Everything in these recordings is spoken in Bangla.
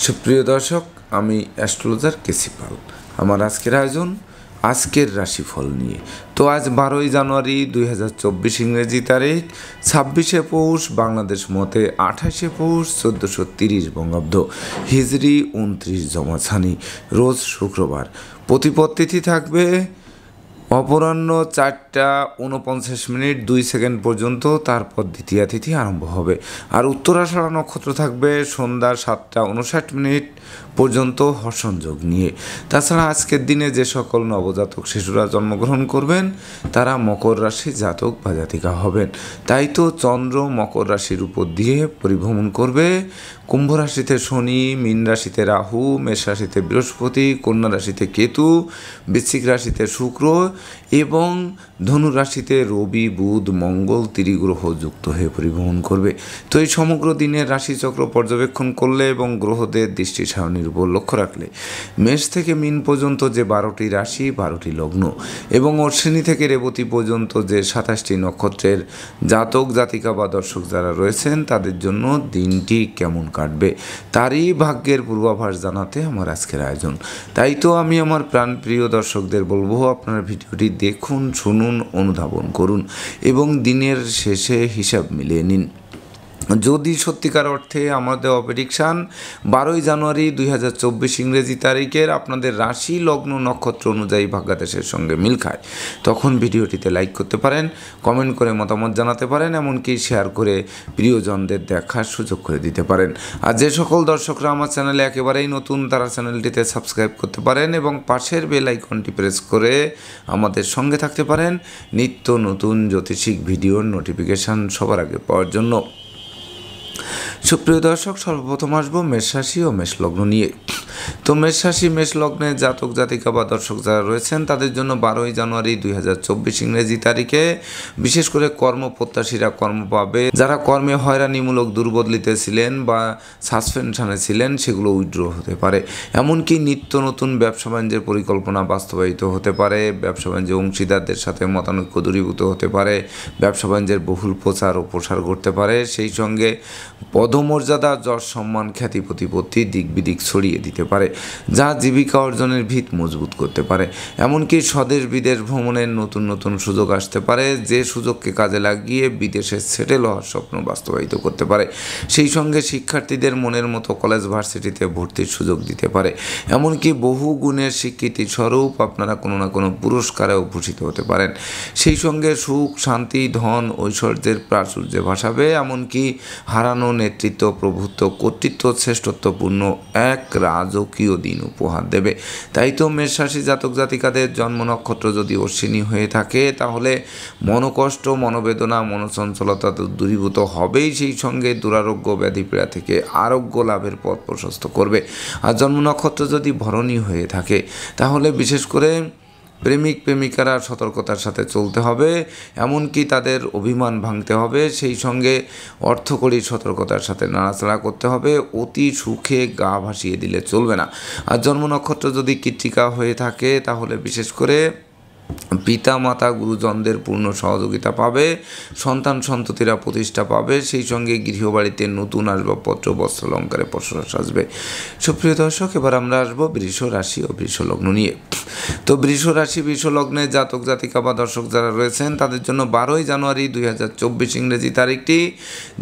সুপ্রিয় দর্শক, আমি অ্যাস্ট্রোলজার কেসি পাল। আমার আজকের আয়োজন আজকের রাশিফল নিয়ে। তো আজ 12ই জানুয়ারি 2024 ইংরেজি তারিখ, 26শে পৌষ বাংলাদেশ মতে, 28শে পৌষ 1430 বঙ্গাব্দ, হিজরি 29 জমাছানি, রোজ শুক্রবার। প্রতিপদ তিথি থাকবে অপরাহ্ন 4:49 পর্যন্ত, তারপর দ্বিতীয়া তিথি আরম্ভ হবে। আর উত্তরাষাঢ়া নক্ষত্র থাকবে সন্ধ্যা 7:59 পর্যন্ত হর্ষণযোগ নিয়ে। তাছাড়া আজকের দিনে যে সকল নবজাতক শিশুরা জন্মগ্রহণ করবেন তারা মকর রাশি জাতক বা জাতিকা হবেন। তাই তো চন্দ্র মকর রাশির উপর দিয়ে পরিভ্রমণ করবে। কুম্ভ রাশিতে শনি, মীন রাশিতে রাহু, মেষ রাশিতে বৃহস্পতি, কন্যা রাশিতে কেতু, বৃশ্চিক রাশিতে শুক্র এবং ধনু রাশিতে রবি, বুধ, মঙ্গল ত্রিগ্রহ যুক্ত হয়ে পরিভ্রমণ করবে। তো এই সমগ্র দিনের রাশিচক্র পর্যবেক্ষণ করলে এবং গ্রহদের দৃষ্টি সারণীর উপর লক্ষ্য রাখলে মেষ থেকে মীন পর্যন্ত যে 12টি রাশি, 12টি লগ্ন এবং অশ্বিনী থেকে রেবতী পর্যন্ত যে 27টি নক্ষত্রের জাতক জাতিকা বা দর্শক যারা রয়েছেন তাদের জন্য দিনটি কেমন কাটবে তারই ভাগ্যের পূর্বাভাস জানাতে আমার আজকের আয়োজন। তাই তো আমি আমার প্রাণপ্রিয় দর্শকদের বলবো, আপনারা ভিডিওটি দেখুন, শুনুন, অনুধাবন করুন এবং দিনের শেষে হিসাব মিলিয়ে নিন। যদি সত্যিকার অর্থে আমাদের প্রেডিকশান 12ই জানুয়ারি 2024 ইংরেজি তারিখের আপনাদের রাশি, লগ্ন, নক্ষত্র অনুযায়ী ভাগ্যাদেশের সঙ্গে মিল খায়, তখন ভিডিওটিতে লাইক করতে পারেন, কমেন্ট করে মতামত জানাতে পারেন, এমনকি শেয়ার করে প্রিয়জনদের দেখার সুযোগ করে দিতে পারেন। আর যে সকল দর্শকরা আমার চ্যানেলে একেবারেই নতুন তারা চ্যানেলটিতে সাবস্ক্রাইব করতে পারেন এবং পাশের বেল আইকনটি প্রেস করে আমাদের সঙ্গে থাকতে পারেন নিত্য নতুন জ্যোতিষিক ভিডিওর নোটিফিকেশান সবার আগে পাওয়ার জন্য। সুপ্রিয় দর্শক, সর্বপ্রথম আসবো মেষ রাশি ও মেষ লগ্ন নিয়ে। তো মেষ রাশি, মেষ লগ্নের জাতক জাতিকা বা দর্শক যারা রয়েছেন তাদের জন্য 12ই জানুয়ারি 2024 ইংরেজি তারিখে বিশেষ করে কর্মপ্রত্যাশীরা কর্ম পাবে। যারা কর্মে হয়রানিমূলক দুর্বদলিতে ছিলেন বা সাসপেনশনে ছিলেন সেগুলো উইথড্র হতে পারে। এমনকি নিত্য নতুন ব্যবসা বাণিজ্যের পরিকল্পনা বাস্তবায়িত হতে পারে। ব্যবসা বাণিজ্যের অংশীদারদের সাথে মতানৈক্য দূরীভূত হতে পারে। ব্যবসা বাণিজ্যের বহুল প্রচার ও প্রসার করতে পারে। সেই সঙ্গে পদমর্যাদা, যশ, সম্মান, খ্যাতি, প্রতিপত্তি দিক বিদিক ছড়িয়ে দিতে পারে, যা জীবিকা অর্জনের ভিত মজবুত করতে পারে। এমনকি স্বদেশ বিদেশ ভ্রমণের নতুন নতুন সুযোগ আসতে পারে, যে সুযোগকে কাজে লাগিয়ে বিদেশে সেটেল হওয়ার স্বপ্ন বাস্তবায়িত করতে পারে। সেই সঙ্গে শিক্ষার্থীদের মনের মতো কলেজ ভার্সিটিতে ভর্তির সুযোগ দিতে পারে। এমনকি বহু গুণের স্বীকৃতি স্বরূপ আপনারা কোনো না কোনো পুরস্কারেও ভূষিত হতে পারেন। সেই সঙ্গে সুখ, শান্তি, ধন, ঐশ্বর্যের প্রাচুর্যে ভাসাবে। এমনকি হারানো নেতৃত্ব, প্রভুত্ব, কর্তৃত্ব, শ্রেষ্ঠত্বপূর্ণ এক রাজকীয় দিন উপহার দেবে। তাই তো মেষ রাশি জাতক জাতিকাদের জন্ম নক্ষত্র যদি অশ্বিনী হয়ে থাকে তাহলে মনোকষ্ট, মনোবেদনা, মনোচঞ্চলতা তো দূরীভূত হবেই। সেই সঙ্গে দুরারোগ্য, ব্যাধিপীড়া থেকে আরোগ্য লাভের পথ প্রশস্ত করবে। আর জন্ম নক্ষত্র যদি ভরণী হয়ে থাকে তাহলে বিশেষ করে প্রেমিক প্রেমিকারা সতর্কতার সাথে চলতে হবে, এমনকি তাদের অভিমান ভাঙতে হবে। সেই সঙ্গে অর্থকরী সতর্কতার সাথে নাড়াচাড়া করতে হবে। অতি সুখে গা ভাসিয়ে দিলে চলবে না। আর জন্ম নক্ষত্র যদি কৃত্তিকা হয়ে থাকে তাহলে বিশেষ করে পিতা মাতা গুরুজনদের পূর্ণ সহযোগিতা পাবে, সন্তান সন্ততিরা প্রতিষ্ঠা পাবে। সেই সঙ্গে গৃহবাড়িতে নতুন আসবাবপত্র, বস্ত্র, অলঙ্কারে পসরা সাজবে। সুপ্রিয় দর্শক, এবার আমরা আসবো বৃষ রাশি ও বৃষ লগ্ন নিয়ে। তো বৃষ রাশি, বৃষ লগ্নের জাতক জাতিকা বা দর্শক যারা রয়েছেন তাদের জন্য 12ই জানুয়ারি 2024 ইংরেজি তারিখটি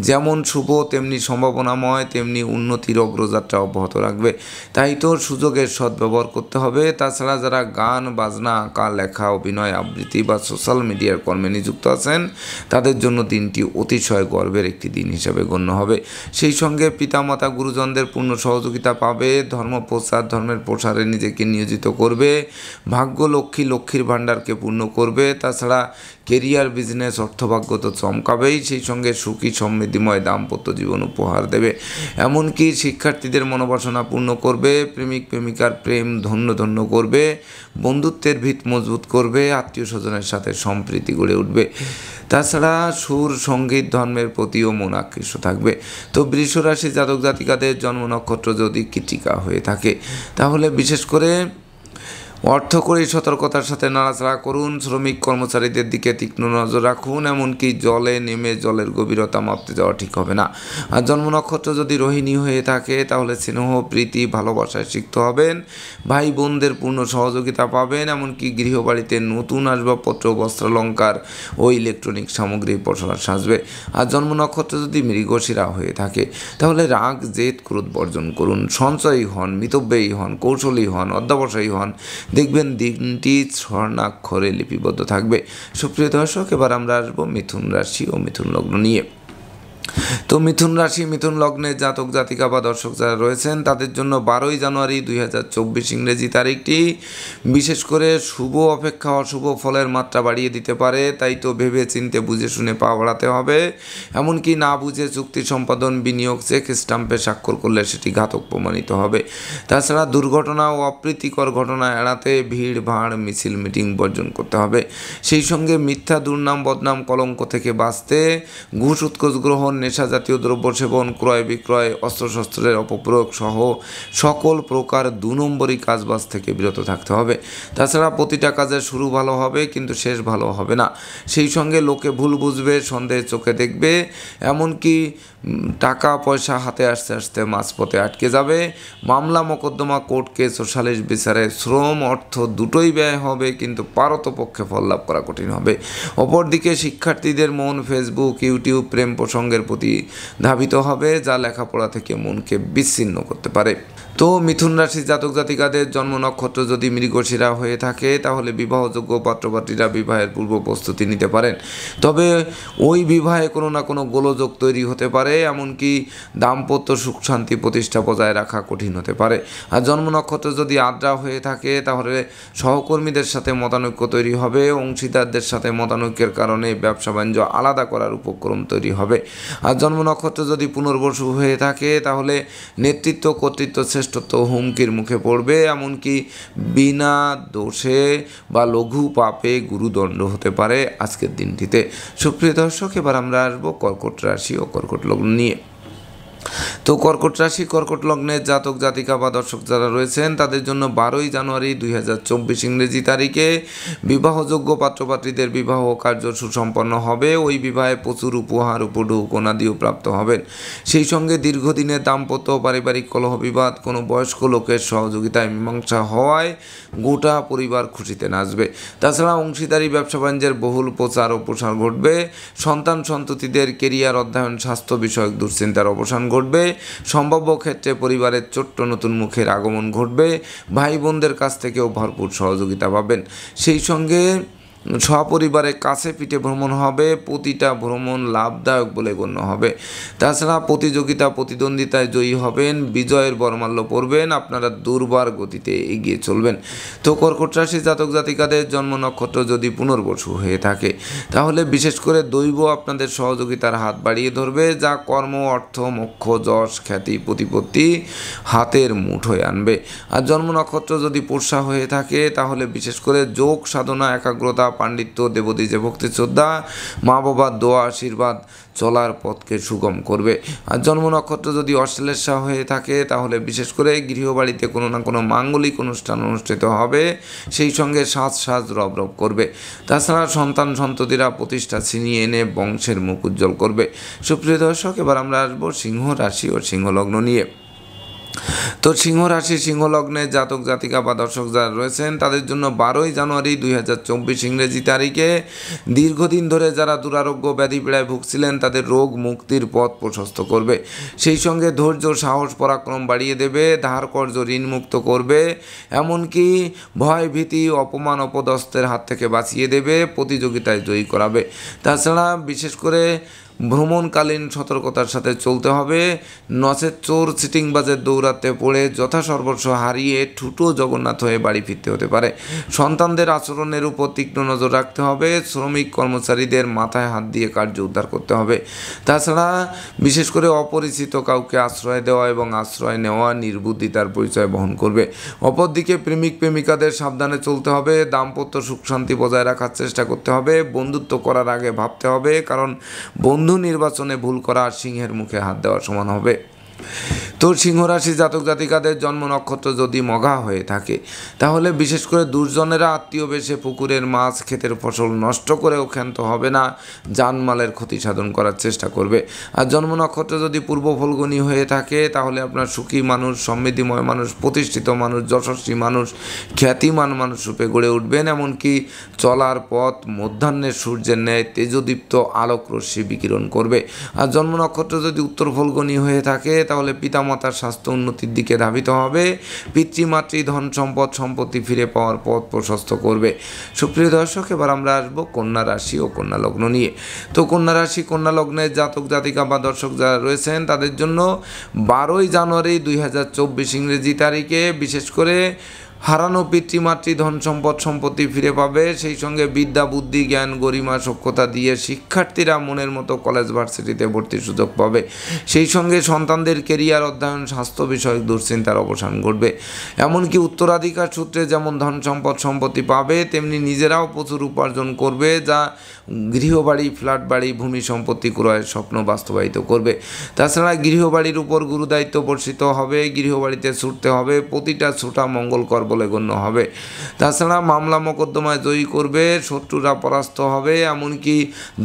যেমন শুভ তেমনি সম্ভাবনাময়, তেমনি উন্নতির অগ্রযাত্রা অব্যাহত রাখবে। তাই তো সুযোগের সদ্ব্যবহার করতে হবে। তাছাড়া যারা গান, বাজনা, আঁকা, লেখা, অভিনয়, আবৃত্তি বা সোশ্যাল মিডিয়ার কর্মে নিযুক্ত আছেন তাদের জন্য দিনটি অতিশয় গর্বের একটি দিন হিসাবে গণ্য হবে। সেই সঙ্গে পিতামাতা গুরুজনদের পূর্ণ সহযোগিতা পাবে। ধর্মপ্রচার, ধর্মের প্রসারে নিজেকে নিয়োজিত করবে। ভাগ্য লক্ষ্মী, লক্ষ্মীর ভাণ্ডারকে পূর্ণ করবে। তাছাড়া কেরিয়ার, বিজনেস, অর্থভাগ্য তো চমকাবেই। সেই সঙ্গে সুখী সমৃদ্ধিময় দাম্পত্য জীবন উপহার দেবে। এমনকি শিক্ষার্থীদের মনোবাসনা পূর্ণ করবে। প্রেমিক প্রেমিকার প্রেম ধন্য ধন্য করবে। বন্ধুত্বের ভিত মজবুত করবে। আত্মীয় স্বজনের সাথে সম্প্রীতি গড়ে উঠবে। তাছাড়া সুর, সঙ্গীত, ধর্মের প্রতিও মন আকৃষ্ট থাকবে। তো বৃষ রাশি জাতক জাতিকাদের জন্ম নক্ষত্র যদি কৃত্তিকা হয়ে থাকে তাহলে বিশেষ করে অর্থকরী সতর্কতার সাথে নাড়াচাড়া করুন। শ্রমিক কর্মচারীদের দিকে তীক্ষ্ণ নজর রাখুন। এমনকি জলে নেমে জলের গভীরতা মাপতে যাওয়া ঠিক হবে না। আর জন্ম নক্ষত্র যদি রোহিণী হয়ে থাকে তাহলে স্নেহ, প্রীতি, ভালোবাসায় সিক্ত হবেন। ভাই বোনদের পূর্ণ সহযোগিতা পাবেন। এমনকি গৃহবাড়িতে নতুন আসবাবপত্র, বস্ত্রালঙ্কার ও ইলেকট্রনিক সামগ্রী পসরা সাজবে। আর জন্ম নক্ষত্র যদি মৃগশিরা হয়ে থাকে তাহলে রাগ, জেদ, ক্রোধ বর্জন করুন। সঞ্চয়ী হন, মিতব্যয়ী হন, কৌশলী হন, অধ্যবসায়ী হন। দেখবেন দিনটি স্বর্ণাক্ষরে লিপিবদ্ধ থাকবে। সুপ্রিয় দর্শক, এবার আমরা আসবো মিথুন রাশি ও মিথুন লগ্ন নিয়ে। তো মিথুন রাশি, মিথুন লগ্নে জাতক জাতিকা বা দর্শক যারা রয়েছেন তাদের জন্য 12ই জানুয়ারি 2024 ইংরেজি তারিখটি বিশেষ করে শুভ অপেক্ষা অশুভ ফলের মাত্রা বাড়িয়ে দিতে পারে। তাই তো ভেবে চিনতে বুঝে শুনে পা বাড়াতে হবে। এমনকি না বুঝে চুক্তি সম্পাদন, বিনিয়োগ, চেক স্টাম্পে স্বাক্ষর করলে সেটি ঘাতক প্রমাণিত হবে। তাছাড়া দুর্ঘটনা ও অপ্রীতিকর ঘটনা এড়াতে ভিড় ভাড়, মিছিল, মিটিং বর্জন করতে হবে। সেই সঙ্গে মিথ্যা, দুর্নাম, বদনাম, কলঙ্ক থেকে বাঁচতে ঘুষ, উৎকোচ গ্রহণ, নেশা জাতীয় দ্রব্য সেবন, ক্রয় বিক্রয়, অস্ত্রশস্ত্রের অপপ্রয়োগ সহ সকল প্রকার 2 নম্বরই কাজবাজ থেকে বিরত থাকতে হবে। তাছাড়া প্রতিটা কাজের শুরু ভালো হবে কিন্তু শেষ ভালো হবে না। সেই সঙ্গে লোকে ভুল বুঝবে, সন্দেহের চোখে দেখবে। এমনকি টাকা পয়সা হাতে আসতে আসতে মাঝপথে আটকে যাবে। মামলা মোকদ্দমা, কোর্ট কেস ও সালিশ বিচারে শ্রম অর্থ দুটোই ব্যয় হবে কিন্তু পারতপক্ষে ফল লাভ করা কঠিন হবে। অপরদিকে শিক্ষার্থীদের মন ফেসবুক, ইউটিউব, প্রেম প্রসঙ্গের প্রতি ধাবিত হবে, যা লেখাপড়া থেকে মনকে বিচ্ছিন্ন করতে পারে। তো মিথুন রাশি জাতক জাতিকাদের জন্ম নক্ষত্র যদি মৃগশিরা হয়ে থাকে তাহলে বিবাহযোগ্য পাত্রপাত্রীরা বিবাহের পূর্ব প্রস্তুতি নিতে পারেন। তবে ওই বিবাহে কোনো না কোনো গোলযোগ তৈরি হতে পারে। এমনকি দাম্পত্য সুখ শান্তি প্রতিষ্ঠা বজায় রাখা কঠিন হতে পারে। আর জন্ম নক্ষত্র যদি আদ্রা হয়ে থাকে তাহলে সহকর্মীদের সাথে মতানৈক্য তৈরি হবে। অংশীদারদের সাথে মতানৈক্যের কারণে ব্যবসা বাণিজ্য আলাদা করার উপক্রম তৈরি হবে। আর জন্ম নক্ষত্র যদি পুনর্বসু হয়ে থাকে তাহলে নেতৃত্ব, কর্তৃত্ব, শ্রেষ্ঠত্ব হুমকির মুখে পড়বে। এমনকি বিনা দোষে বা লঘু পাপে গুরুদণ্ড হতে পারে আজকের দিনটিতে। সুপ্রিয় দর্শক, এবার আমরা আসবো কর্কট রাশি ও কর্কট লগ্ন নিয়ে। তো কর্কট রাশি, কর্কট লগ্নের জাতক জাতিকা বা দর্শক যারা রয়েছেন তাদের জন্য 12ই জানুয়ারি 2024 ইংরেজি তারিখে বিবাহযোগ্য পাত্রপাত্রীদের বিবাহ কার্য সুসম্পন্ন হবে। ওই বিবাহে প্রচুর উপহার, উপঢৌক, অনাদিও প্রাপ্ত হবেন। সেই সঙ্গে দীর্ঘদিনের দাম্পত্য, পারিবারিক কলহ বিবাদ কোনো বয়স্ক লোকের সহযোগিতায় মীমাংসা হওয়ায় গোটা পরিবার খুশিতে নাচবে। তাছাড়া অংশীদারি ব্যবসা বাণিজ্যের বহুল প্রচার ও প্রসার ঘটবে। সন্তান সন্ততিদের কেরিয়ার, অধ্যয়ন, স্বাস্থ্য বিষয়ক দুশ্চিন্তার অবসান ঘটবে। সম্ভাব্য ক্ষেত্রে পরিবারের ছোট্ট নতুন মুখের আগমন ঘটবে। ভাই বোনদের কাছ থেকেও ভরপুর সহযোগিতা পাবেন। সেই সঙ্গে সপরিবারে কাছে পিঠে ভ্রমণ হবে। প্রতিটা ভ্রমণ লাভদায়ক বলে গণ্য হবে। তাছাড়া প্রতিযোগিতা, প্রতিদ্বন্দ্বিতায় জয়ী হবেন, বিজয়ের বরমাল্য পড়বেন। আপনারা দুর্বার গতিতে এগিয়ে চলবেন। তো কর্কট রাশি জাতক জাতিকাদের জন্ম নক্ষত্র যদি পুনর্বসু হয়ে থাকে তাহলে বিশেষ করে দৈব আপনাদের সহযোগিতার হাত বাড়িয়ে ধরবে, যা কর্ম, অর্থ, মোক্ষ, যশ, খ্যাতি, প্রতিপত্তি হাতের মুঠোয় আনবে। আর জন্ম নক্ষত্র যদি পুষ্যা হয়ে থাকে তাহলে বিশেষ করে যোগ সাধনা, একাগ্রতা, পাণ্ডিত্য, দেবদ্বীজে ভক্তি শ্রদ্ধা, মা বাবার দোয়া আশীর্বাদ চলার পথকে সুগম করবে। আর জন্ম নক্ষত্র যদি অশ্লেষা হয়ে থাকে তাহলে বিশেষ করে গৃহবাড়িতে কোনো না কোনো মাঙ্গলিক অনুষ্ঠান অনুষ্ঠিত হবে। সেই সঙ্গে সাজ রব রব করবে। তাছাড়া সন্তান সন্ততিরা প্রতিষ্ঠা ছিনিয়ে এনে বংশের মুখ উজ্জ্বল করবে। সুপ্রিয় দর্শক, এবার আমরা আসবো সিংহ রাশি ও সিংহ লগ্ন নিয়ে। তো সিংহ রাশি, সিংহ লগ্নে জাতক জাতিকা বা দর্শক যারা রয়েছেন তাদের জন্য 12ই জানুয়ারি 2024 ইংরেজি তারিখে দীর্ঘদিন ধরে যারা দুরারোগ্য ব্যাধি পীড়ায় ভুগছিলেন তাদের রোগ মুক্তির পথ প্রশস্ত করবে। সেই সঙ্গে ধৈর্য, সাহস, পরাক্রম বাড়িয়ে দেবে। ধার কর্জ ঋণমুক্ত করবে। এমনকি ভয়, ভীতি, অপমান, অপদস্থের হাত থেকে বাঁচিয়ে দেবে। প্রতিযোগিতায় জয়ী করাবে। তাছাড়া বিশেষ করে ভ্রমণকালীন সতর্কতার সাথে চলতে হবে। নচেত চোর চিটিংবাজের দৌড়াতে পড়ে যথাসর্বস্ব হারিয়ে ঠুটো জগন্নাথ হয়ে বাড়ি ফিরতে হতে পারে। সন্তানদের আচরণের উপর তীক্ষ্ণ নজর রাখতে হবে। শ্রমিক কর্মচারীদের মাথায় হাত দিয়ে কার্য উদ্ধার করতে হবে। তাছাড়া বিশেষ করে অপরিচিত কাউকে আশ্রয় দেওয়া এবং আশ্রয় নেওয়া নির্বুদ্ধিতার পরিচয় বহন করবে। অপরদিকে প্রেমিক প্রেমিকাদের সাবধানে চলতে হবে। দাম্পত্য সুখ শান্তি বজায় রাখার চেষ্টা করতে হবে। বন্ধুত্ব করার আগে ভাবতে হবে, কারণ বন্ধু নির্বাচনে ভুল করা সিংহের মুখে হাত দেওয়ার সমান হবে। তো সিংহ রাশি জাতক জাতিকাদের জন্ম নক্ষত্র যদি মঘা হয়ে থাকে তাহলে বিশেষ করে দুর্জনেরা আত্মীয় বেশে পুকুরের মাছ ক্ষেতের ফসল নষ্ট করেও ক্ষান্ত হবে না, জানমালের ক্ষতি সাধন করার চেষ্টা করবে। আর জন্ম নক্ষত্র যদি পূর্ব ফল্গুনী হয়ে থাকে তাহলে আপনার সুখী মানুষ, সমৃদ্ধিময় মানুষ, প্রতিষ্ঠিত মানুষ, যশস্বী মানুষ, খ্যাতিমান মানুষ রূপে গড়ে উঠবেন। এমনকি চলার পথ মধ্যাহ্নের সূর্যের ন্যায় তেজদীপ্ত আলোক রশ্মি বিকিরণ করবে। আর জন্ম নক্ষত্র যদি উত্তর ফল্গুনী হয়ে থাকে তাহলে পিতামাতার স্বাস্থ্য উন্নতির দিকে ধাবিত হবে, পিতৃমাতৃ ধন সম্পদ সম্পত্তি ফিরে পাওয়ার পথ প্রশস্ত করবে। সুপ্রিয় দর্শক, এবার আমরা আসবো কন্যা রাশি ও কন্যা লগ্ন নিয়ে। তো কন্যা রাশি কন্যা লগ্নের জাতক জাতিকা বা দর্শক যারা রয়েছেন তাদের জন্য 12ই জানুয়ারি 2024 ইংরেজি তারিখে বিশেষ করে হারানো পিতৃমাতৃ ধন সম্পদ সম্পত্তি ফিরে পাবে। সেই সঙ্গে বিদ্যা বুদ্ধি জ্ঞান গরিমা সক্ষতা দিয়ে শিক্ষার্থীরা মনের মতো কলেজ ভার্সিটিতে ভর্তির সুযোগ পাবে। সেই সঙ্গে সন্তানদের কেরিয়ার অধ্যয়ন স্বাস্থ্য বিষয়ক দুশ্চিন্তার অবসান ঘটবে। এমনকি উত্তরাধিকার সূত্রে যেমন ধন সম্পদ সম্পত্তি পাবে তেমনি নিজেরাও প্রচুর উপার্জন করবে, যা গৃহবাড়ি ফ্ল্যাট বাড়ি ভূমি সম্পত্তি ক্রয়ের স্বপ্ন বাস্তবায়িত করবে। তাছাড়া গৃহবাড়ির উপর গুরুদায়িত্ব বর্ষিত হবে, গৃহবাড়িতে ছুটতে হবে, প্রতিটা ছুটা মঙ্গলকর বলে গণ্য হবে। তাছাড়া মামলা মোকদ্দমায় জয়ী করবে, শত্রুরা পরাস্ত হবে। এমনকি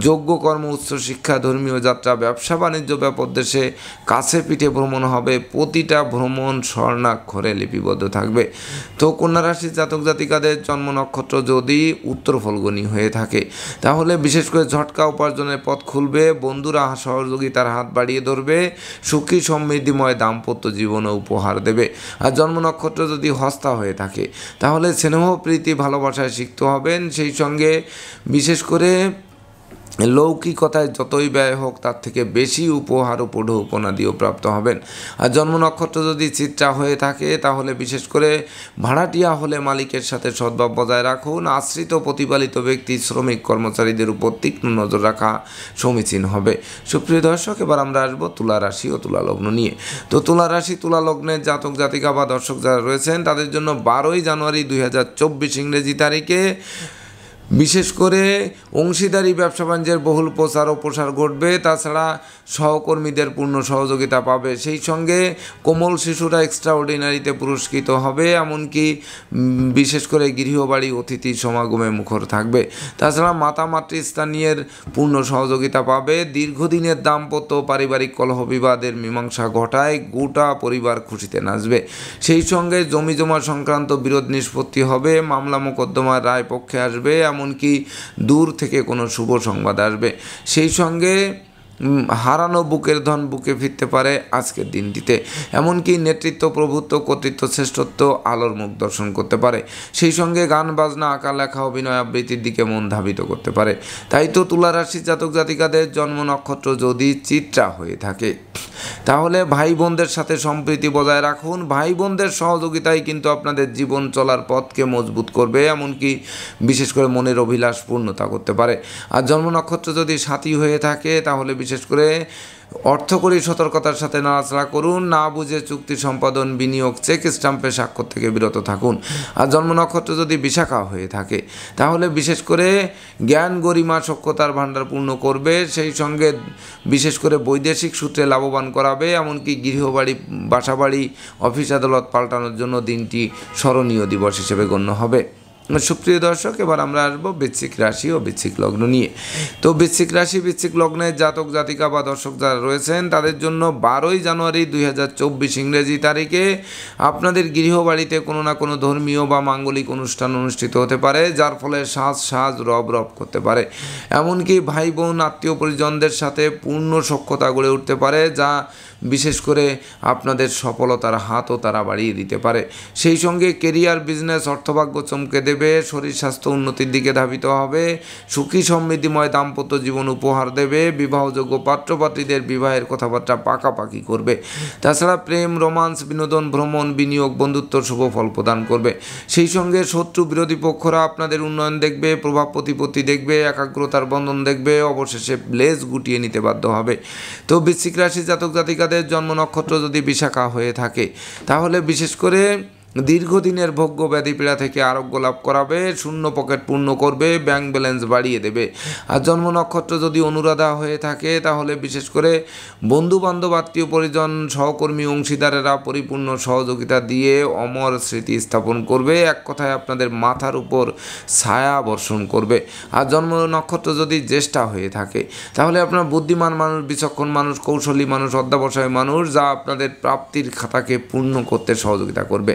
যোগ্য কর্ম উচ্চশিক্ষা ধর্মীয় যাত্রা ব্যবসা বাণিজ্য ব্যাপক দেশে কাছে পিঠে ভ্রমণ হবে, প্রতিটা ভ্রমণ স্বর্ণাক্ষরে লিপিবদ্ধ থাকবে। তো কন্যা রাশির জাতক জাতিকাদের জন্ম নক্ষত্র যদি উত্তর ফল্গুনী হয়ে থাকে তাহলে বিশেষ করে ঝটকা উপার্জনের পথ খুলবে, বন্ধুরা সহযোগিতার হাত বাড়িয়ে ধরবে, সুখী সমৃদ্ধিময় দাম্পত্য জীবনে উপহার দেবে। আর জন্ম নক্ষত্র যদি হস্তা হয়ে থাকে তাহলে স্নেহ প্রীতি ভালোবাসায় সিক্ত হবেন। সেই সঙ্গে বিশেষ করে লৌকিকতায় যতই ব্যয় হোক তার থেকে বেশি উপহার উপঢৌ উপনাদিও প্রাপ্ত হবেন। আর জন্ম নক্ষত্র যদি চিত্রা হয়ে থাকে তাহলে বিশেষ করে ভাড়াটিয়া হলে মালিকের সাথে সদ্ভাব বজায় রাখুন। আশ্রিত প্রতিপালিত ব্যক্তি শ্রমিক কর্মচারীদের উপর তীক্ষ্ণ নজর রাখা সমীচীন হবে। সুপ্রিয় দর্শক, এবার আমরা আসবো তুলা রাশি ও তুলা লগ্ন নিয়ে। তো তুলা রাশি তুলা লগ্নের জাতক জাতিকা বা দর্শক যারা রয়েছেন তাদের জন্য 12ই জানুয়ারি 2024 ইংরেজি তারিখে বিশেষ করে অংশীদারি ব্যবসা বাণিজ্যের বহুল প্রচার ও প্রসার ঘটবে। তাছাড়া সহকর্মীদের পূর্ণ সহযোগিতা পাবে। সেই সঙ্গে কোমল শিশুরা এক্সট্রাঅর্ডিনারিতে পুরস্কৃত হবে। এমনকি বিশেষ করে গৃহবাড়ি অতিথি সমাগমে মুখর থাকবে। তাছাড়া মাতা মাতৃস্থানীয়ের পূর্ণ সহযোগিতা পাবে। দীর্ঘদিনের দাম্পত্য পারিবারিক কলহ বিবাদের মীমাংসা ঘটায় গোটা পরিবার খুশিতে নাচবে। সেই সঙ্গে জমি জমা সংক্রান্ত বিরোধ নিষ্পত্তি হবে, মামলা মোকদ্দমার রায় পক্ষে আসবে, এমনকি দূর থেকে কোনো শুভ সংবাদ আসবে। সেই সঙ্গে হারানো বুকের ধন বুকে ফিরতে পারে আজকের দিনটিতে। এমনকি নেতৃত্ব প্রভুত্ব কর্তৃত্ব শ্রেষ্ঠত্ব আলোর মুখ দর্শন করতে পারে। সেই সঙ্গে গান বাজনা আঁকা লেখা অভিনয় আবৃত্তির দিকে মন ধাবিত করতে পারে। তাই তো তুলা রাশির জাতক জাতিকাদের জন্ম নক্ষত্র যদি চিত্রা হয়ে থাকে তাহলে ভাই বোনদের সাথে সম্প্রীতি বজায় রাখুন। ভাই বোনদের সহযোগিতাই কিন্তু আপনাদের জীবন চলার পথকে মজবুত করবে, এমনকি বিশেষ করে মনের অভিলাষ পূর্ণতা করতে পারে। আর জন্ম নক্ষত্র যদি সাথী হয়ে থাকে তাহলে বিশেষ করে অর্থকরী সতর্কতার সাথে নাড়াচাড়া করুন। না বুঝে চুক্তি সম্পাদন বিনিয়োগ চেক স্টাম্পে স্বাক্ষর থেকে বিরত থাকুন। আর জন্ম নক্ষত্র যদি বিশাখা হয়ে থাকে তাহলে বিশেষ করে জ্ঞান গরিমা সক্ষতার ভাণ্ডার পূর্ণ করবে। সেই সঙ্গে বিশেষ করে বৈদেশিক সূত্রে লাভবান করাবে। এমনকি গৃহবাড়ি বাসাবাড়ি অফিস আদালত পাল্টানোর জন্য দিনটি স্মরণীয় দিবস হিসেবে গণ্য হবে। সুপ্রিয় দর্শক, এবার আমরা আসবো বৃশ্চিক রাশি ও বৃশ্চিক লগ্ন নিয়ে। তো বৃশ্চিক রাশি বৃশ্চিক লগ্নের জাতক জাতিকা বা দর্শক যারা রয়েছেন তাদের জন্য 12ই জানুয়ারি 2024 ইংরেজি তারিখে আপনাদের গৃহবাড়িতে কোনো না কোনো ধর্মীয় বা মাঙ্গলিক অনুষ্ঠান অনুষ্ঠিত হতে পারে, যার ফলে সাজ রব করতে পারে। এমনকি ভাই বোন আত্মীয় পরিজনদের সাথে পূর্ণ সখ্যতা গড়ে উঠতে পারে, যা বিশেষ করে আপনাদের সফলতার হাতও তারা বাড়িয়ে দিতে পারে। সেই সঙ্গে কেরিয়ার বিজনেস অর্থভাগ্য চমকে দেবে, শরীর স্বাস্থ্য উন্নতির দিকে ধাবিত হবে, সুখী সমৃদ্ধিময় দাম্পত্য জীবন উপহার দেবে, বিবাহযোগ্য পাত্রপাত্রীদের বিবাহের কথাবার্তা পাকাপাকি করবে। তাছাড়া প্রেম রোমান্স বিনোদন ভ্রমণ বিনিয়োগ বন্ধুত্ব শুভ ফল প্রদান করবে। সেই সঙ্গে শত্রু বিরোধী পক্ষরা আপনাদের উন্নয়ন দেখবে, প্রভাব প্রতিপত্তি দেখবে, একাগ্রতার বন্ধন দেখবে, অবশেষে লেজ গুটিয়ে নিতে বাধ্য হবে। তো বৃশ্চিক রাশি জাতক জাতিকাদের জন্ম নক্ষত্র যদি বিশাখা হয়ে থাকে তাহলে বিশেষ করে দীর্ঘদিনের ভোগ্য ব্যাধি পীড়া থেকে আরোগ্য লাভ করাবে, শূন্য পকেট পূর্ণ করবে, ব্যাংক ব্যালেন্স বাড়িয়ে দেবে। আর জন্ম নক্ষত্র যদি অনুরাধা হয়ে থাকে তাহলে বিশেষ করে বন্ধু বান্ধব আত্মীয় পরিজন সহকর্মী অংশীদারেরা পরিপূর্ণ সহযোগিতা দিয়ে অমর স্মৃতি স্থাপন করবে, এক কথায় আপনাদের মাথার উপর ছায়া বর্ষণ করবে। আর জন্ম নক্ষত্র যদি জ্যেষ্ঠা হয়ে থাকে তাহলে আপনার বুদ্ধিমান মানুষ, বিচক্ষণ মানুষ, কৌশলী মানুষ, অধ্যবসায়ী মানুষ, যা আপনাদের প্রাপ্তির খাতাকে পূর্ণ করতে সহযোগিতা করবে।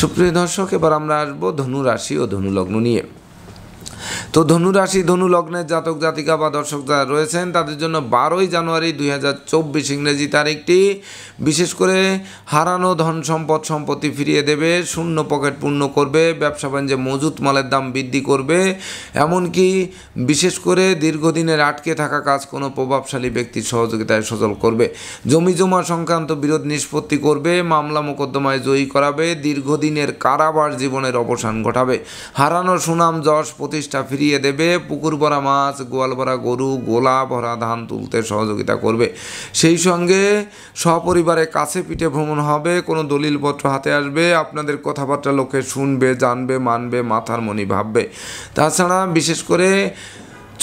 সুপ্রিয় দর্শক, এবার আমরা আসবো ধনু রাশি ও ধনু লগ্ন নিয়ে। তো ধনুরাশি ধনু লগ্নের জাতক জাতিকা বা দর্শক যারা রয়েছেন তাদের জন্য 12ই জানুয়ারি 2024 ইংরেজি তারিখটি বিশেষ করে হারানো ধন সম্পত্তি ফিরিয়ে দেবে, শূন্য পকেট পূর্ণ করবে, ব্যবসা বাণিজ্যে মজুত মালের দাম বৃদ্ধি করবে, এমনকি বিশেষ করে দীর্ঘদিনের আটকে থাকা কাজ কোনো প্রভাবশালী ব্যক্তির সহযোগিতায় সচল করবে, জমি জমা সংক্রান্ত বিরোধ নিষ্পত্তি করবে, মামলা মোকদ্দমায় জয়ী করাবে, দীর্ঘদিনের কারাবাস জীবনের অবসান ঘটাবে, হারানো সুনাম যশ প্রতিষ্ঠা ফিরিয়ে দেবে, পুকুর ভরা মাছ, গোয়াল ভরা গরু, গোলা ভরা ধান তুলতে সহযোগিতা করবে। সেই সঙ্গে সপরিবারে কাছে পিঠে ভ্রমণ হবে, কোনো দলিলপত্র হাতে আসবে, আপনাদের কথাবার্তা লোকে শুনবে, জানবে, মানবে, মাথার মনি ভাববে। তাছাড়া বিশেষ করে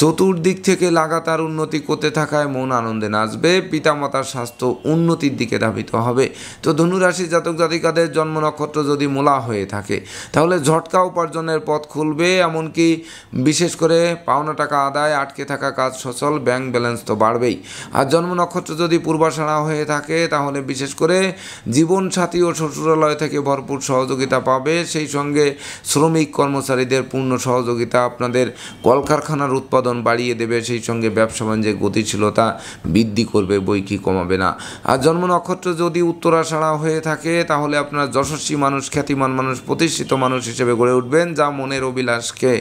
চতুর্দিক থেকে লাগাতার উন্নতি করতে থাকায় মন আনন্দে নাচবে, পিতামাতার স্বাস্থ্য উন্নতির দিকে ধাবিত হবে। তো ধনুরাশি জাতক জাতিকাদের জন্ম নক্ষত্র যদি মূলা হয়ে থাকে তাহলে ঝটকা উপার্জনের পথ খুলবে, এমনকি বিশেষ করে পাওনা টাকা আদায়, আটকে থাকা কাজ সচল, ব্যাংক ব্যালেন্স তো বাড়বেই। আর জন্ম নক্ষত্র যদি পূর্বাষাঢ়া হয়ে থাকে তাহলে বিশেষ করে জীবনসাথী ও শ্বশুরালয় থেকে ভরপুর সহযোগিতা পাবে, সেই সঙ্গে শ্রমিক কর্মচারীদের পূর্ণ সহযোগিতা আপনাদের কলকারখানার উৎপাদন বাড়িয়ে দেবে, সেই সঙ্গে ব্যবসা বাণিজ্যের গতিশীলতা বৃদ্ধি করবে, বই কি কমাবে না। আর জন্ম নক্ষত্র যদি উত্তরাষাঢ়া হয়ে থাকে তাহলে আপনার যশস্বী মানুষ, খ্যাতিমান মানুষ, প্রতিষ্ঠিত মানুষ হিসেবে গড়ে উঠবেন, যা মনের অভিলাষকে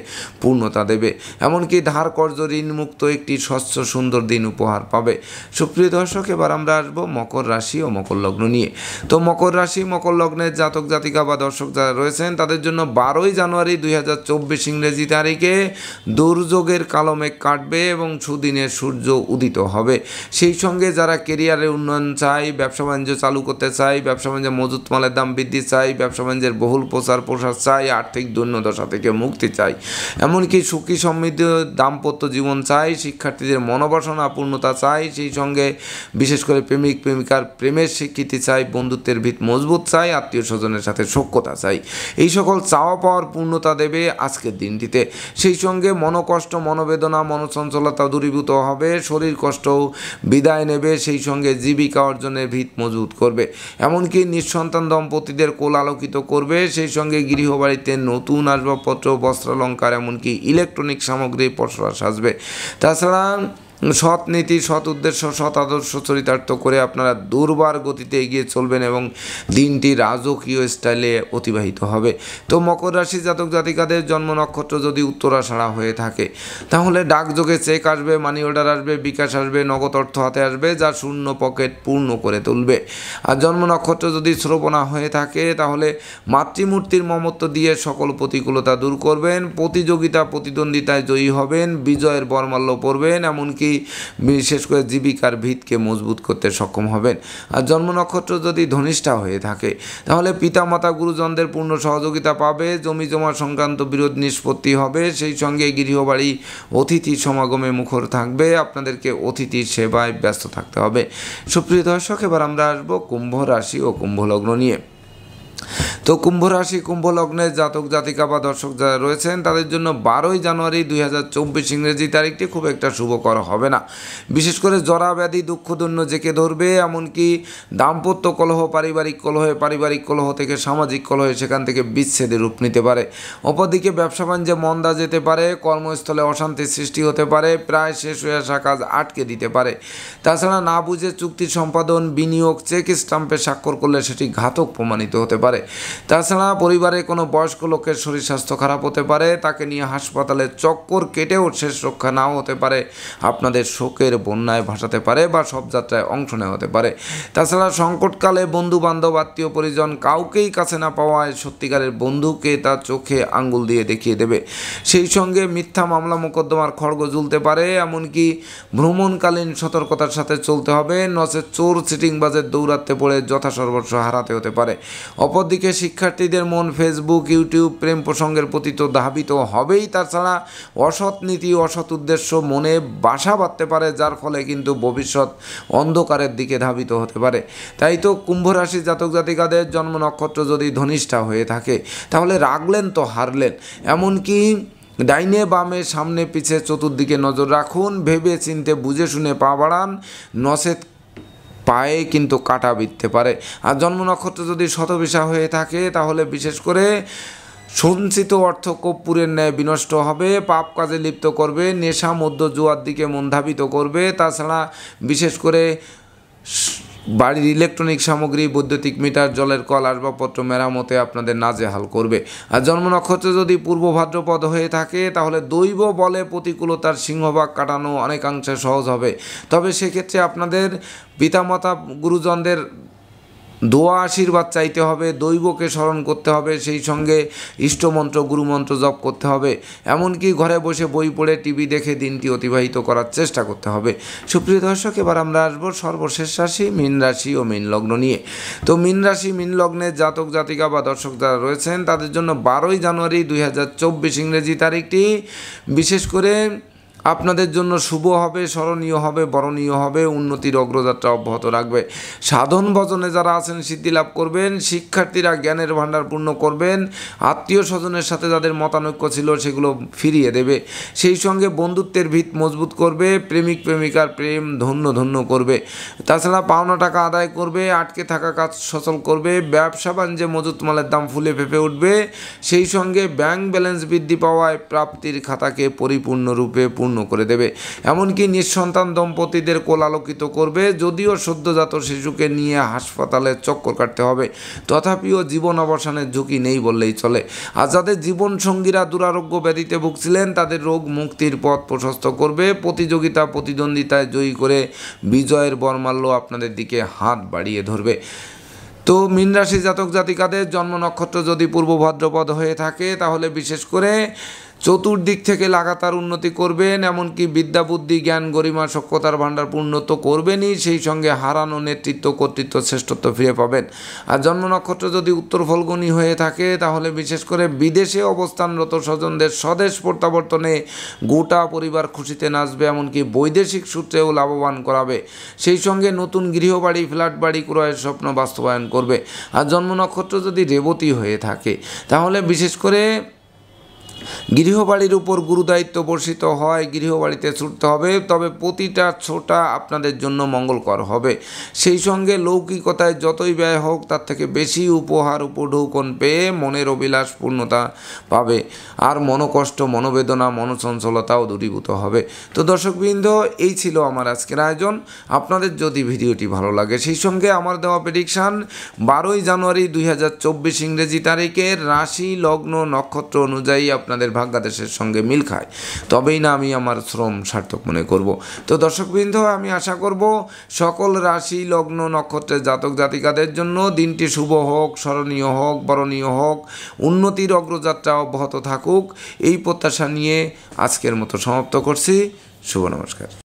পূর্ণতা দেবে, এমনকি ধার কর্জ ঋণ মুক্ত একটি স্বচ্ছ সুন্দর দিন উপহার পাবে। সুপ্রিয় দর্শক, এবার আমরা আসবো মকর রাশি ও মকর লগ্ন নিয়ে। তো মকর রাশি মকর লগ্নের জাতক জাতিকা বা দর্শক যারা রয়েছেন তাদের জন্য 12ই জানুয়ারি 2024 ইংরেজি তারিখে দুর্যোগের কালো মেঘ কাটবে এবং সুদিনের সূর্য উদিত হবে। সেই সঙ্গে যারা কেরিয়ারের উন্নয়ন চাই, ব্যবসা বাণিজ্য চালু করতে চাই, ব্যবসা বাণিজ্যে মজুত মালের দাম বৃদ্ধি চাই, ব্যবসা বাণিজ্যের বহুল প্রসার চাই, আর্থিক দৈন্যদশা থেকে মুক্তি চাই, এমনকি সুখী সমৃদ্ধ দাম্পত্য জীবন চাই, শিক্ষার্থীদের মনোবাসনা পূর্ণতা চাই, সেই সঙ্গে বিশেষ করে প্রেমিক প্রেমিকার প্রেমের স্বীকৃতি চাই, বন্ধুত্বের ভিত মজবুত চাই, আত্মীয় স্বজনের সাথে সখ্যতা চাই, এই সকল চাওয়া পাওয়ার পূর্ণতা দেবে আজকের দিনটিতে। সেই সঙ্গে মনোকষ্ট, মনোবেদনা, মনোচঞ্চলতা দূরীভূত হবে, শরীর কষ্টও বিদায় নেবে, সেই সঙ্গে জীবিকা অর্জনের ভিত মজবুত করবে, এমনকি নিঃসন্তান দম্পতিদের কোল আলোকিত করবে, সেই সঙ্গে গৃহবাড়িতে নতুন আসবাবপত্র, বস্ত্রালঙ্কার, এমনকি ইলেকট্রনিক সামগ্রী পসরা সাজবে। তাছাড়া সৎ নীতি, সৎ উদ্দেশ্য, সৎ আদর্শ চরিতার্থ করে আপনারা দুর্বার গতিতে এগিয়ে চলবেন এবং দিনটি রাজকীয় স্টাইলে অতিবাহিত হবে। তো মকর রাশি জাতক জাতিকাদের জন্ম নক্ষত্র যদি উত্তরাষাঢ়া হয়ে থাকে তাহলে ডাকযোগে চেক আসবে, মানি অর্ডার আসবে, বিকাশ আসবে, নগদ অর্থ হাতে আসবে, যা শূন্য পকেট পূর্ণ করে তুলবে। আর জন্ম নক্ষত্র যদি শ্রবণা হয়ে থাকে তাহলে মাতৃমূর্তির মমত্ব দিয়ে সকল প্রতিকূলতা দূর করবেন, প্রতিযোগিতা প্রতিদ্বন্দ্বিতায় জয়ী হবেন, বিজয়ের বরমাল্য পড়বেন, এমনকি বিশেষ করে জীবিকার ভিতকে মজবুত করতে সক্ষম হবেন। আর জন্ম নক্ষত্র যদি ধনিষ্ঠা হয়ে থাকে তাহলে পিতামাতা গুরুজনদের পূর্ণ সহযোগিতা পাবে, জমি জমা সংক্রান্ত বিরোধ নিষ্পত্তি হবে, সেই সঙ্গে গৃহবাড়ি অতিথি সমাগমে মুখর থাকবে, আপনাদেরকে অতিথির সেবায় ব্যস্ত থাকতে হবে। সুপ্রিয় দর্শক, এবার আমরা আসবো কুম্ভ রাশি ও কুম্ভ লগ্ন নিয়ে। তো কুম্ভ রাশি কুম্ভ লগ্নের জাতক জাতিকা বা দর্শক যারা রয়েছেন তাদের জন্য 12ই জানুয়ারি 2024 ইংরেজি তারিখটি খুব একটা শুভকর হবে না। বিশেষ করে জরা ব্যাধি দুঃখ দৈন্য জেঁকে ধরবে, এমনকি দাম্পত্য কলহ, পারিবারিক কলহ থেকে সামাজিক কলহে সেখান থেকে বিচ্ছেদের রূপ নিতে পারে। অপরদিকে ব্যবসা বাণিজ্যে মন্দা যেতে পারে, কর্মস্থলে অশান্তির সৃষ্টি হতে পারে, প্রায় শেষ হয়ে আসা কাজ আটকে দিতে পারে। তাছাড়া না বুঝে চুক্তি সম্পাদন, বিনিয়োগ, চেক স্টাম্পে স্বাক্ষর করলে সেটি ঘাতক প্রমাণিত হতে পারে। তাছাড়া পরিবারে কোনো বয়স্ক লোকের শরীর স্বাস্থ্য খারাপ হতে পারে, তাকে নিয়ে হাসপাতালে চক্কর কেটেও শেষ রক্ষা নাও হতে পারে, আপনাদের শোকের বন্যায় ভাসাতে পারে বা সব যাত্রায় অংশ নেওয়া হতে পারে। তাছাড়া সংকটকালে বন্ধু বান্ধব আত্মীয় পরিজন কাউকেই কাছে না পাওয়ায় সত্যিকারের বন্ধুকে তার চোখে আঙ্গুল দিয়ে দেখিয়ে দেবে। সেই সঙ্গে মিথ্যা মামলা মোকদ্দমার খড়গ ঝুলতে পারে, এমনকি ভ্রমণকালীন সতর্কতার সাথে চলতে হবে, নচেত চোর চিটিংবাজের দৌরাত্মে পড়ে যথাসর্বস্ব হারাতে হতে পারে। অপরদিকে শিক্ষার্থীদের মন ফেসবুক ইউটিউব প্রেম প্রসঙ্গের প্রতি তো ধাবিত হবেই, তাছাড়া অসৎ নীতি অসৎ উদ্দেশ্য মনে বাসা বাঁধতে পারে, যার ফলে কিন্তু ভবিষ্যৎ অন্ধকারের দিকে ধাবিত হতে পারে। তাই তো কুম্ভ রাশি জাতক জাতিকাদের জন্ম নক্ষত্র যদি ধনিষ্ঠা হয়ে থাকে তাহলে রাগলেন তো হারলেন, এমনকি ডাইনে বামে সামনে পিছে চতুর্দিকে নজর রাখুন, ভেবে চিনতে বুঝে শুনে পা বাড়ান, নচেৎ পায়ে কিন্তু কাটা বিঁধতে পারে। আর জন্ম নক্ষত্র যদি শতবিশা হয়ে থাকে তাহলে বিশেষ করে সঞ্চিত অর্থ কর্পূরের ন্যায় বিনষ্ট হবে, পাপ কাজে লিপ্ত করবে, নেশা মধ্য জুয়ার দিকে মন ধাবিত করবে। তাছাড়া বিশেষ করে বাড়ির ইলেকট্রনিক সামগ্রী, বৈদ্যুতিক মিটার, জলের কল, আসবাবপত্র মেরামতে আপনাদের নাজেহাল করবে। আর জন্ম নক্ষত্র যদি পূর্ব ভাদ্রপদ হয়ে থাকে তাহলে দৈব বলে প্রতিকূলতার সিংহভাগ কাটানো অনেকাংশে সহজ হবে। তবে সেক্ষেত্রে আপনাদের পিতামাতা গুরুজনদের দোয়া আশীর্বাদ চাইতে হবে, দৈবকে স্মরণ করতে হবে, সেই সঙ্গে ইষ্টমন্ত্র গুরুমন্ত্র জপ করতে হবে, এমনকি ঘরে বসে বই পড়ে টিভি দেখে দিনটি অতিবাহিত করার চেষ্টা করতে হবে। সুপ্রিয় দর্শক, এবার আমরা আসবো সর্বশেষ রাশি মীন রাশি ও মীন লগ্ন নিয়ে। তো মীন রাশি মীন লগ্নের জাতক জাতিকা বা দর্শক যারা রয়েছেন তাদের জন্য 12ই জানুয়ারি 2024 ইংরেজি তারিখটি বিশেষ করে আপনাদের জন্য শুভ হবে, স্মরণীয় হবে, বরণীয় হবে, উন্নতির অগ্রযাত্রা অব্যাহত রাখবে। সাধন ভজনে যারা আছেন সিদ্ধি লাভ করবেন, শিক্ষার্থীরা জ্ঞানের ভাণ্ডার পূর্ণ করবেন, আত্মীয় স্বজনের সাথে যাদের মতানৈক্য ছিল সেগুলো ফিরিয়ে দেবে, সেই সঙ্গে বন্ধুত্বের ভিত মজবুত করবে, প্রেমিক প্রেমিকার প্রেম ধন্য ধন্য করবে। তাছাড়া পাওনা টাকা আদায় করবে, আটকে থাকা কাজ সচল করবে, ব্যবসা বাণিজ্যে মজুত মালের দাম ফুলে ফেঁপে উঠবে, সেই সঙ্গে ব্যাংক ব্যালেন্স বৃদ্ধি পাওয়ায় প্রাপ্তির খাতাকে পরিপূর্ণরূপে পূর্ণ করে দেবে। এমনকি নিঃসন্তান দম্পতিদের কোল আলোকিত করবে। যদিও সদ্যজাত শিশুকে নিয়ে হাসপাতালে চক্কর কাটতে হবে, তথাপিও জীবন অবসানের ঝুঁকি নেই বললেই চলে। আর যাদের জীবন সঙ্গীরা দুরারোগ্য ব্যাধিতে ভুগছিলেন তাদের রোগ মুক্তির পথ প্রশস্ত করবে। প্রতিযোগিতা প্রতিদ্বন্দ্বিতায় জয়ী করে বিজয়ের বরমাল্য আপনাদের দিকে হাত বাড়িয়ে ধরবে। তো মীন রাশি জাতক জাতিকাদের জন্ম নক্ষত্র যদি পূর্ব ভাদ্রপদ হয়ে থাকে তাহলে বিশেষ করে চতুর্দিক থেকে লাগাতার উন্নতি করবেন, এমনকি বিদ্যা বুদ্ধি জ্ঞান গরিমা সক্ষতার ভাণ্ডার পূর্ণ তো করবেনই, সেই সঙ্গে হারানো নেতৃত্ব কর্তৃত্ব শ্রেষ্ঠত্ব ফিরে পাবেন। আর জন্ম নক্ষত্র যদি উত্তর ফল্গুনী হয়ে থাকে তাহলে বিশেষ করে বিদেশে অবস্থানরত স্বজনদের স্বদেশ প্রত্যাবর্তনে গোটা পরিবার খুশিতে নাচবে, এমনকি বৈদেশিক সূত্রেও লাভবান করাবে, সেই সঙ্গে নতুন গৃহবাড়ি ফ্ল্যাট বাড়ি ক্রয়ের স্বপ্ন বাস্তবায়ন করবে। আর জন্ম নক্ষত্র যদি রেবতী হয়ে থাকে তাহলে বিশেষ করে গৃহবাড়ির উপর গুরুদায়িত্ব বর্ষিত হয়, গৃহবাড়িতে ছুটতে হবে, তবে প্রতিটা ছোটা আপনাদের জন্য মঙ্গলকর হবে। সেই সঙ্গে লৌকিকতায় যতই ব্যয় হোক তার থেকে বেশি উপহার উপঢৌকন পেয়ে মনের অভিলাষ পূর্ণতা পাবে, আর মনোকষ্ট মনোবেদনা মনোচঞ্চলতাও দূরীভূত হবে। তো দর্শকবৃন্দ, এই ছিল আমার আজকের আয়োজন। আপনাদের যদি ভিডিওটি ভালো লাগে সেই সঙ্গে আমার দেওয়া প্রেডিকশান 12ই জানুয়ারি 2024 ইংরেজি তারিখের রাশি লগ্ন নক্ষত্র অনুযায়ী আপনাদের ভাগ্যাদেশের সঙ্গে মিল খায়, তবেই না আমি আমার শ্রম সার্থক মনে করব। তো দর্শকবৃন্দ, আমি আশা করব সকল রাশি লগ্ন নক্ষত্রের জাতক জাতিকাদের জন্য দিনটি শুভ হোক, স্মরণীয় হোক, বরণীয় হোক, উন্নতির অগ্রযাত্রা অব্যাহত থাকুক, এই প্রত্যাশা নিয়ে আজকের মতো সমাপ্ত করছি। শুভ নমস্কার।